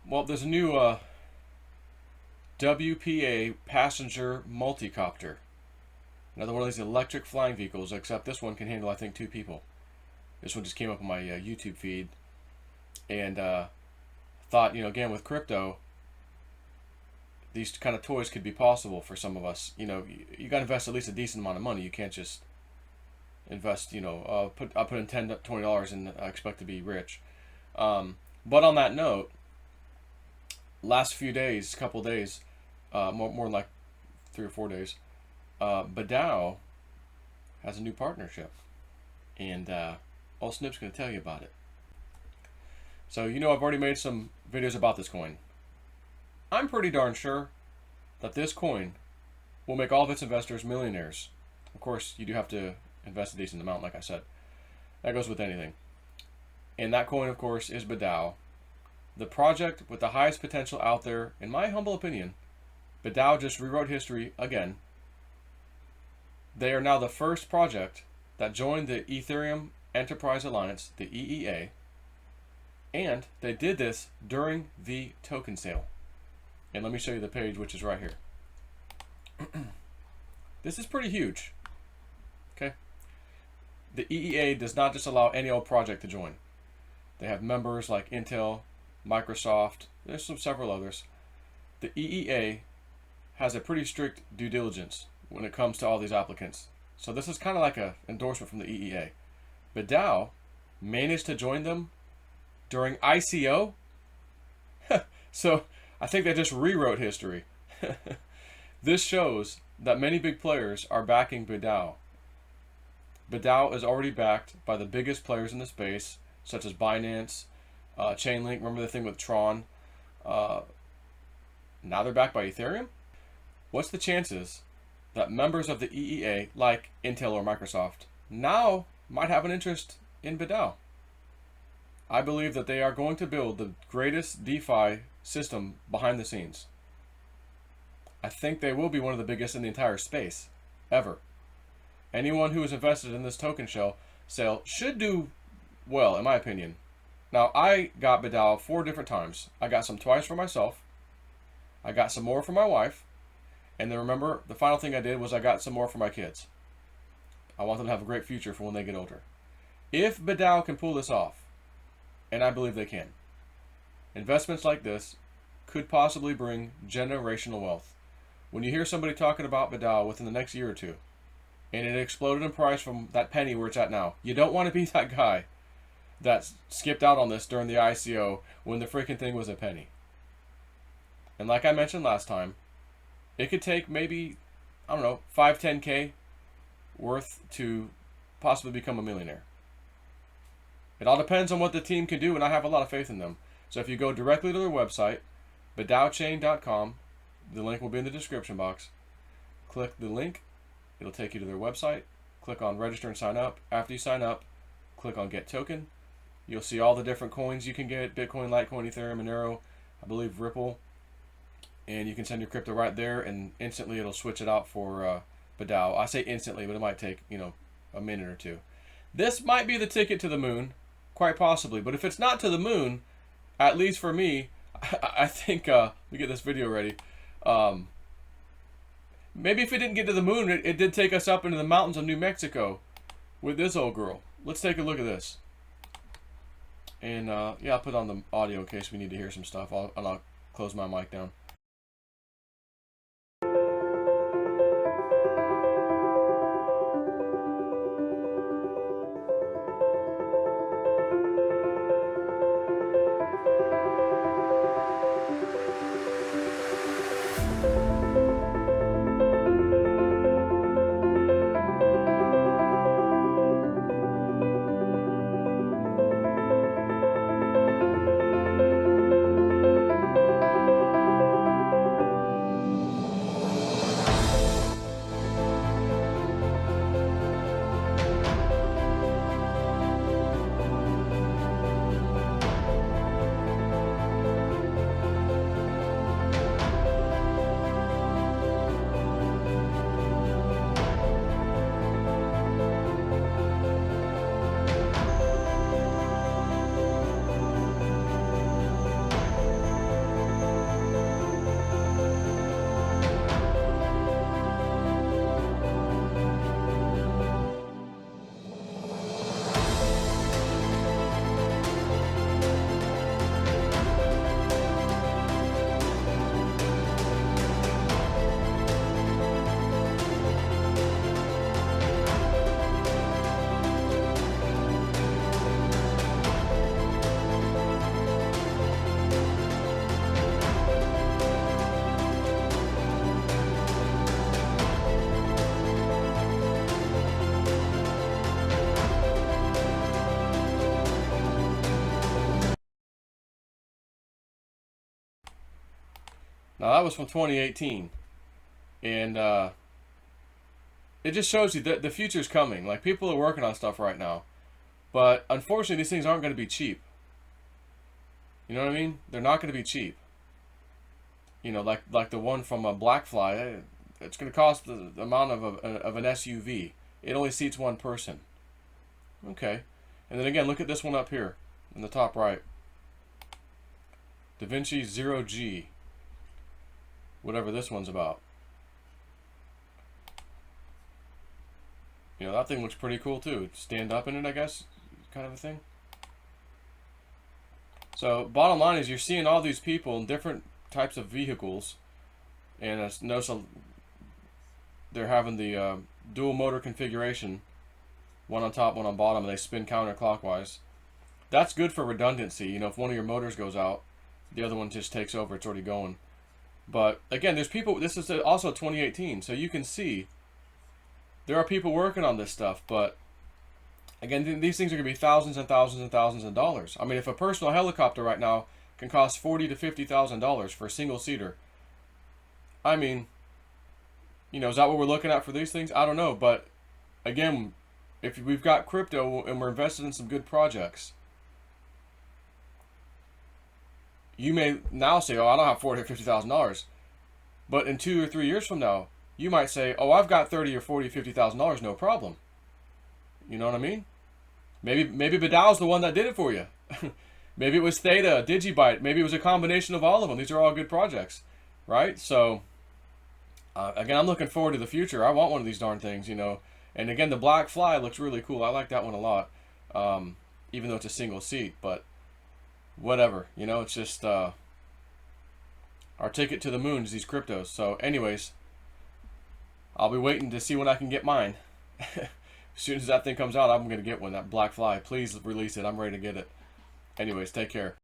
Well, there's a new WPA passenger multicopter. Another one of these electric flying vehicles, except this one can handle, I think, 2 people. This one just came up on my YouTube feed, and thought, again, with crypto, these kind of toys could be possible for some of us. You got to invest at least a decent amount of money. You can't just invest, I put in $10, $20 and I expect to be rich. But on that note, last few days, couple days, more like 3 or 4 days, Badao has a new partnership, and Old Snip's going to tell you about it. So I've already made some videos about this coin. I'm pretty darn sure that this coin will make all of its investors millionaires. Of course, you do have to invest a decent amount, like I said. That goes with anything. And that coin, of course, is Badao, the project with the highest potential out there, in my humble opinion. Badao just rewrote history again. They are now the first project that joined the Ethereum Enterprise Alliance, the EEA, and they did this during the token sale. And let me show you the page, which is right here. This is pretty huge. Okay. The EEA does not just allow any old project to join. They have members like Intel, Microsoft, there's several others. The EEA has a pretty strict due diligence when it comes to all these applicants. So this is kind of like an endorsement from the EEA. Badao managed to join them during ICO. So I think they just rewrote history. This shows that many big players are backing Badao. Badao is already backed by the biggest players in the space, such as Binance, Chainlink. Remember the thing with Tron? Now they're backed by Ethereum? What's the chances that members of the EEA, like Intel or Microsoft, now might have an interest in Badao? I believe that they are going to build the greatest DeFi system behind the scenes. I think they will be one of the biggest in the entire space, ever. Anyone who is invested in this token sale should do well, in my opinion. Now, I got Badao 4 different times. I got some twice for myself. I got some more for my wife. And then remember, the final thing I did was I got some more for my kids. I want them to have a great future for when they get older. If Badao can pull this off, and I believe they can, investments like this could possibly bring generational wealth. When you hear somebody talking about Badao within the next year or two, and it exploded in price from that penny where it's at now, you don't want to be that guy that skipped out on this during the ICO when the freaking thing was a penny. And like I mentioned last time, it could take maybe, 5, 10K worth to possibly become a millionaire. It all depends on what the team can do, and I have a lot of faith in them. So if you go directly to their website, badaochain.com, the link will be in the description box. Click the link. It'll take you to their website. Click on register and sign up. After you sign up, click on get token. You'll see all the different coins you can get: Bitcoin, Litecoin, Ethereum, Monero, I believe Ripple. And you can send your crypto right there, and instantly it'll switch it out for Badao. I say instantly, but it might take, a minute or two. This might be the ticket to the moon, quite possibly. But if it's not to the moon, at least for me, I think, let me get this video ready. Maybe if it didn't get to the moon, it did take us up into the mountains of New Mexico with this old girl. Let's take a look at this. And yeah, I'll put on the audio in case we need to hear some stuff. I'll close my mic down. Now that was from 2018, and it just shows you that the future's coming. Like, people are working on stuff right now, but unfortunately, these things aren't going to be cheap. You know what I mean? They're not going to be cheap. You know, like the one from a Blackfly, it's going to cost the amount of an SUV. It only seats one person. Okay, and then again, look at this one up here in the top right. DaVinci 0G. Whatever this one's about. You know, that thing looks pretty cool too. Stand up in it, I guess, kind of a thing. So, bottom line is you're seeing all these people in different types of vehicles, and notice they're having the dual motor configuration, one on top, one on bottom, and they spin counterclockwise. That's good for redundancy. You know, if one of your motors goes out, the other one just takes over. It's already going. But again, there's people. This is also 2018, so you can see there are people working on this stuff. But again, these things are going to be thousands and thousands and thousands of dollars. I mean, if a personal helicopter right now can cost $40,000 to $50,000 for a single seater, I mean, you know, is that what we're looking at for these things? I don't know. But again, if we've got crypto and we're invested in some good projects, you may now say, oh, I don't have $40,000 or $50,000. But in 2 or 3 years from now, you might say, oh, I've got $30,000 or $40,000, $50,000, no problem. You know what I mean? Maybe Badal's the one that did it for you. Maybe it was Theta, Digibyte. Maybe it was a combination of all of them. These are all good projects, right? So, again, I'm looking forward to the future. I want one of these darn things, you know. And again, the Black Fly looks really cool. I like that one a lot, even though it's a single seat. But whatever, you know, it's just our ticket to the moon is these cryptos. So anyways, I'll be waiting to see when I can get mine. As soon as that thing comes out, I'm going to get one, that Black Fly. Please release it. I'm ready to get it. Anyways, take care.